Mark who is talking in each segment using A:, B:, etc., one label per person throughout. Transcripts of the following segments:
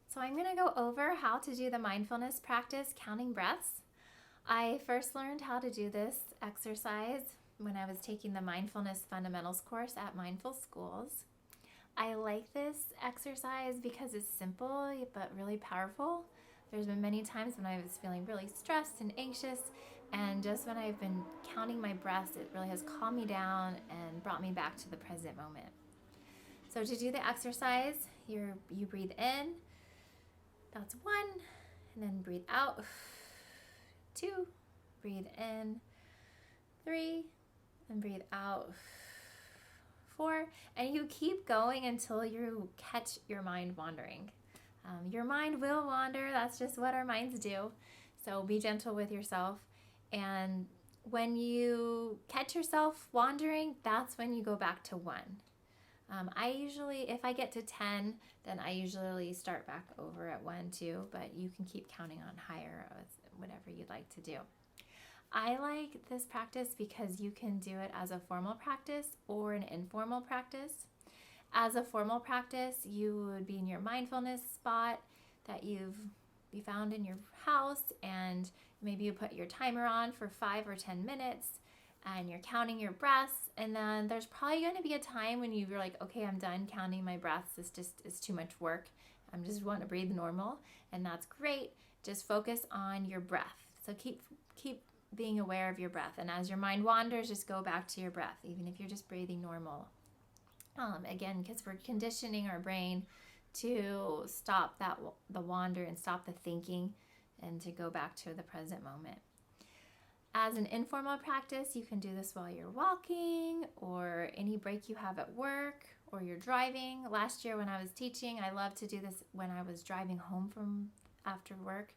A: So I'm going to go over how to do the mindfulness practice, counting breaths. I first learned how to do this exercise when I was taking the Mindfulness Fundamentals course at Mindful Schools. I like this exercise because it's simple but really powerful. There's been many times when I was feeling really stressed and anxious, and just when I've been counting my breaths, it really has calmed me down and brought me back to the present moment. So to do the exercise, you breathe in, that's 1, and then breathe out, 2, breathe in, 3, and breathe out, 4, and you keep going until you catch your mind wandering. Your mind will wander, that's just what our minds do, so be gentle with yourself, and when you catch yourself wandering, that's when you go back to 1. I usually, if I get to 10, then I usually start back over at 1 too, but you can keep counting on higher, whatever you'd like to do. I like this practice because you can do it as a formal practice or an informal practice. As a formal practice, you would be in your mindfulness spot that you found in your house, and maybe you put your timer on for 5 or 10 minutes, and you're counting your breaths, and then there's probably going to be a time when you're like, okay, I'm done counting my breaths. This just is too much work. I just want to breathe normal, and that's great. Just focus on your breath. So keep being aware of your breath, and as your mind wanders, just go back to your breath, even if you're just breathing normal. Again, because we're conditioning our brain to stop the wander and stop the thinking, and to go back to the present moment. As an informal practice, you can do this while you're walking or any break you have at work or you're driving. Last year when I was teaching, I loved to do this when I was driving home from after work,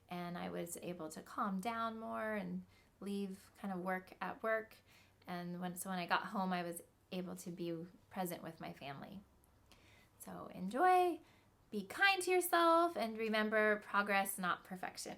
A: and I was able to calm down more and leave kind of work at work. And when I got home, I was able to be present with my family. So enjoy, be kind to yourself, and remember, progress, not perfection.